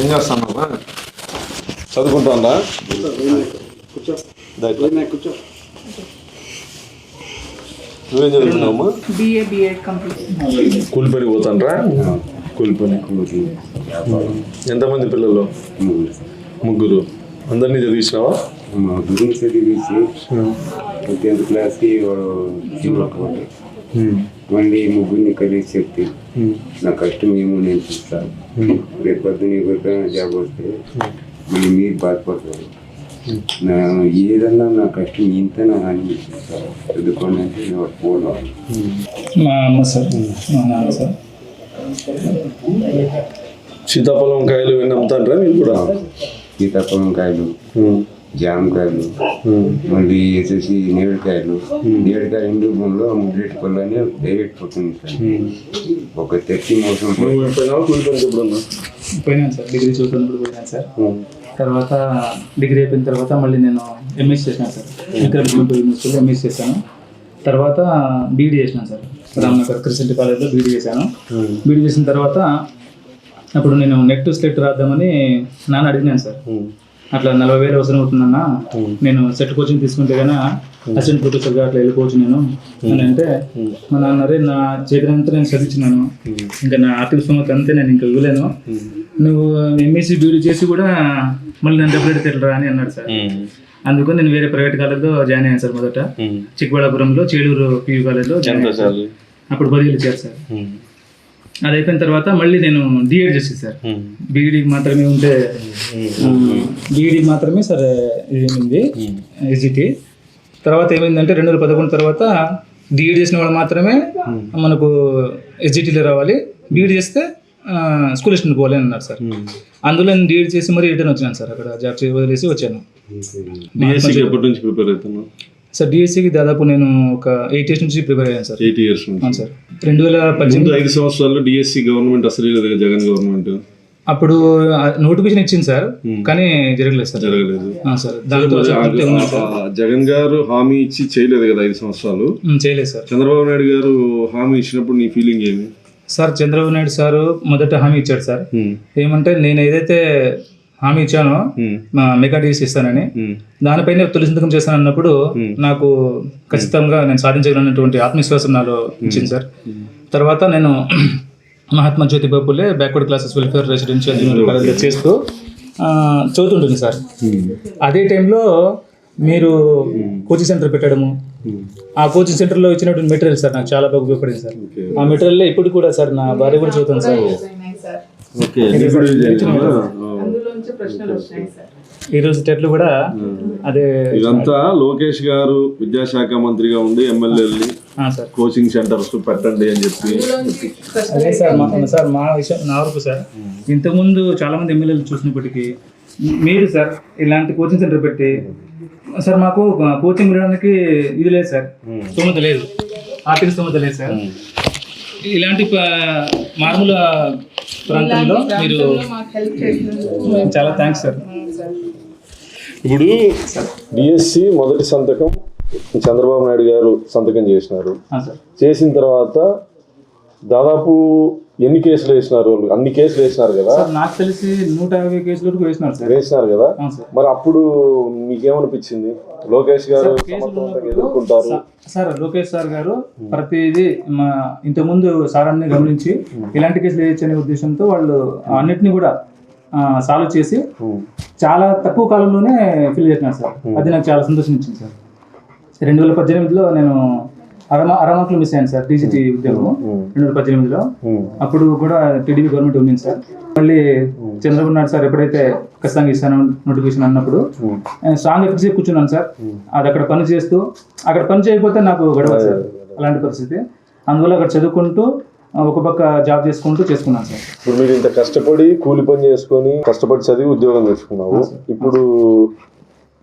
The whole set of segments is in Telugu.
ఏం చేస్తానమ్మా? చదువుకుంటుందా? నువ్వేం చదువుతున్నావమ్మా? కూలి పనికి పోతానరా? కూలి పని. ఎంతమంది పిల్లలు? ముగ్గురు. అందరినీ చదివించినావా? ముగ్గురు చదివించి 10th క్లాస్కి మళ్ళీ ముగ్గురిని కలిసి చెప్తే నా కష్టం ఏమో నేను చూస్తాను. రేపు పొద్దున ఎవరికైనా జాబ్ వస్తే మళ్ళీ మీరు బాధపడతారు. నా ఏదన్నా నా కష్టం ఇంతనా అని చూస్తారు. చదువుకోండి అంటే నేను ఫోన్ మా అమ్మ సార్, మా నాన్న సార్. సీతాఫలం కాయలు ఇవన్నీ అమ్ముతాంటారా మీరు కూడా? సీతాఫలం కాయలు, జామకాయలు, మళ్ళీ వచ్చేసి నేరేడుకాయలు. నేరేడుకాయ ఇండు భూమిలో ముగ్గురేటి పళ్ళని డైరెక్ట్ పోతుంది సార్. ఒక 30 మోసం పోయినాను సార్. డిగ్రీ చదువుతున్నప్పుడు పోయినాను సార్. తర్వాత డిగ్రీ అయిపోయిన తర్వాత మళ్ళీ నేను ఎంఎస్ చేసినాను సార్. యూనివర్సిటీలో ఎంఎస్ చేశాను. తర్వాత బీఈడీ చేసినాను సార్. రామ్నగర్ క్రిస్టియన్ కాలేజ్లో బీఈడీ చేశాను. బీఈడీ చేసిన తర్వాత అప్పుడు నేను నెట్ స్లెట్ రాద్దామని నాన్న అడిగినాను సార్. అట్లా 40,000 అవసరం అవుతుందన్న, నేను సెట్ కోచింగ్ తీసుకుంటే కానీ అసిస్టెంట్ ప్రొఫెసర్గా అట్లా వెళ్ళిపోవచ్చు నేను అని అంటే, మా నాన్నరే నా చేతినంతా నేను చదివించినాను, ఇంకా నా ఆర్థిక స్థోమత అంతే, నేను ఇంకా ఇవ్వలేను, నువ్వు ఎంఎస్సీ బీఈడీ చేసి కూడా మళ్ళీ నేను డబ్బులు ఎట్లా అని అన్నాడు సార్. అందుకని నేను వేరే ప్రైవేట్ కాలేజ్లో జాయిన్ అయ్యాను సార్. మొదట చిక్కబళ్ళాపురంలో చేడూరు PU కాలేజ్లో జాయిన్ అయ్యాను సార్. అప్పుడు 10,000 ఇచ్చారు సార్. అది అయిపోయిన తర్వాత మళ్ళీ నేను డిఎడ్ చేసేది సార్. బీఈడీకి మాత్రమే ఉంటే బీఈడీకి మాత్రమే సార్ ఇది ఉంది ఎస్జిటి. తర్వాత ఏమైందంటే 2011 తర్వాత డిఎడ్ చేసిన వాళ్ళు మాత్రమే మనకు ఎస్జిటిలో రావాలి, బీఈడీ చేస్తే స్కూల్ అసిస్టెంట్ పోవాలి అని అన్నారు సార్. అందులో నేను డిఎడ్ చేసి మరీ రిటర్న్ వచ్చినాను సార్. అక్కడ జాబ్ వదిలేసి వచ్చాను. సార్ డిఎస్సికి దాదాపు నేను ఒక 8 years నుంచి ప్రిపేర్ అయ్యాను సార్. 8 years అవును సార్. 2018 5 సంవత్సరాల్లో డిఎస్సి గవర్నమెంట్ అసలు లేదు, జగన్ గవర్నమెంట్ అప్పుడు నోటిఫికేషన్ ఇచ్చింది సార్, కానీ జరగలేదు సార్. సార్ దాంతో జగన్ గారు హామీ ఇచ్చి చేయలేదు కదా 5 సంవత్సరాలు. చేయలేదు సార్. చంద్రబాబు నాయుడు గారు హామీ ఇచ్చినప్పుడు నీ ఫీలింగ్ ఏమి? సార్ చంద్రబాబు నాయుడు సారు మొదట హామీ ఇచ్చాడు సార్. ఏమంటే నేను ఏదైతే హామీ ఇచ్చానో మెగా డిఎస్సి ఇస్తానని, దానిపైన తొలి సంతకం చేస్తాను అన్నప్పుడు నాకు ఖచ్చితంగా నేను సాధించగలనటువంటి ఆత్మవిశ్వాసం నాలో ఇచ్చింది సార్. తర్వాత నేను Mahatma Jyotiba Phule backward classes welfare residential junior కాలేజ్లో చేస్తూ చదువుతుంటుంది సార్. అదే టైంలో మీరు కోచింగ్ సెంటర్ పెట్టడము, ఆ కోచింగ్ సెంటర్లో ఇచ్చినటువంటి మెటీరియల్ సార్ నాకు చాలా బాగా ఉపయోగపడింది సార్. ఆ మెటీరియల్ ఇప్పుడు కూడా సార్ నా భార్య కూడా చదువుతాను సార్. ఈరోజు టెట్లు కూడా అదే. ఇదంతా లోకేష్ గారు విద్యాశాఖ మంత్రిగా ఉండి ఎమ్మెల్యేలని కోచింగ్ సెంటర్స్ పెట్టండి అని చెప్పి. అదే సార్ మా విషయం నా వరకు సార్, ఇంతకుముందు చాలా మంది ఎమ్మెల్యేలు చూసినప్పటికీ మీరు సార్ ఇలాంటి కోచింగ్ సెంటర్ పెట్టి సార్ మాకు కోచింగ్ ఇవ్వడానికి ఇది లేదు సార్, స్తోమత లేదు, ఆర్థిక స్తోమత లేదు సార్. ఇలాంటి మారుమూల ప్రాంతంలో మీరు చాలా థ్యాంక్స్ సార్. ఇప్పుడు డిఎస్సి మొదటి సంతకం చంద్రబాబు నాయుడు గారు సంతకం చేసినారు. చేసిన తర్వాత దాదాపు ఎన్ని కేసులు వేసినారు? అన్ని కేసులు వేసినారు కదా? నాకు తెలిసి 150 కేసుల వరకు వేసినారు కదా. మరి అప్పుడు మీకేమనిపించింది? లోకేష్ గారు ఎదుర్కొంటారు సార్. లోకేష్ సార్ గారు ప్రతిదీ ఇంతకుముందు సార్ అన్ని గమనించి ఇలాంటి కేసులు వేయచ్చనే ఉద్దేశంతో వాళ్ళు అన్నిటినీ కూడా సాల్వ్ చేసి చాలా తక్కువ కాలంలోనే ఫిల్ చేసినారు సార్. అది నాకు చాలా సంతోషించింది సార్. 2018లో నేను అరమాకులు మిస్ అయ్యాను సార్ డీజీటీ ఉద్యోగం 2018లో. అప్పుడు కూడా టీడీపీ గవర్నమెంట్ ఉంది సార్. మళ్ళీ చంద్రబాబు నాయుడు సార్ ఎప్పుడైతే ఖచ్చితంగా ఇస్తాను నోటిఫికేషన్ అన్నప్పుడు స్ట్రాంగ్ ఎఫెక్ట్స్ కూర్చున్నాను సార్. అది అక్కడ పని చేస్తూ, అక్కడ పని చేయకపోతే నాకు గడవదు సార్ అలాంటి పరిస్థితి. అందువల్ల అక్కడ చదువుకుంటూ ఒక పక్క జాబ్ చేసుకున్నాను సార్. ఇప్పుడు మీరు ఇంత కష్టపడి కూలి పని చేసుకొని కష్టపడి చదివి ఉద్యోగం తెచ్చుకున్నావు. ఇప్పుడు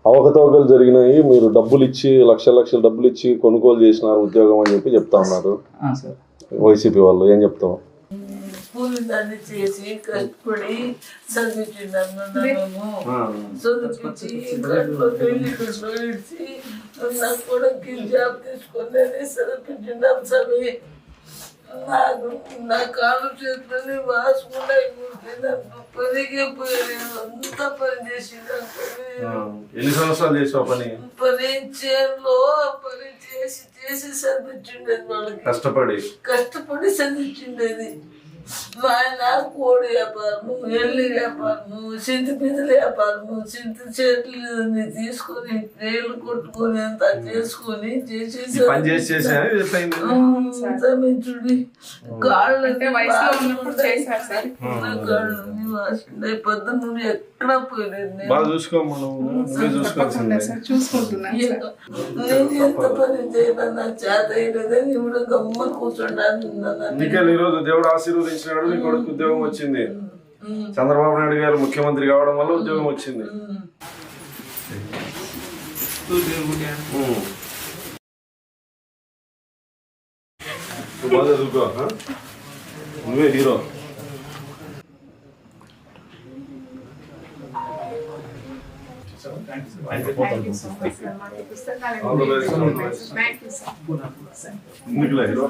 అవకతవకలు జరిగినాయి, మీరు డబ్బులు ఇచ్చి లక్షల డబ్బులు ఇచ్చి కొనుగోలు చేసినారు ఉద్యోగం అని చెప్పి చెప్తా ఉన్నారు వైసీపీ వాళ్ళు. ఏం చెప్తావు? పూలదాన్ని చేసి కట్టుబడి చదివించినాను. చదివించి కట్లో పెళ్లి ఇచ్చి నా కొడుకు జాబ్ తీసుకొని చదివించిన స్వామి. నాకు నా కాళ్ళు చేతులని వాసుకున్నాయి. పనికే పోయలేదు, అంతా పని చేసింది. ఎన్ని సంవత్సరాలు చేసావు పని? పని చేనులో పని చేసి చేసి చదివించిండేది వాళ్ళకి. కష్టపడి చదివించిండేది. మా ఆయన కోడి వ్యాపారము, ఎల్లి వ్యాపారము, చింతి పిద్దల వ్యాపారము, చింతి చెట్లు తీసుకొని నీళ్లు కొట్టుకొని అంతా చేసుకొని చేసేసి చదివించుడి. కాళ్ళని వాసిండే. పొద్దున్న ఎక్కడా పోయలేదు. నేను ఎంత పని చేయను, నా చేత అయినదని ఇప్పుడు గమ్మ కూర్చుంటాను. ఈరోజు దేవుడు ఆశీర్వదించినాడు, నీ కొడుకు ఉద్యోగం వచ్చింది. చంద్రబాబు నాయుడు గారు ముఖ్యమంత్రి కావడం వల్ల ఉద్యోగం వచ్చింది. బాగా చదువుకో, నువ్వే హీరో. హీరో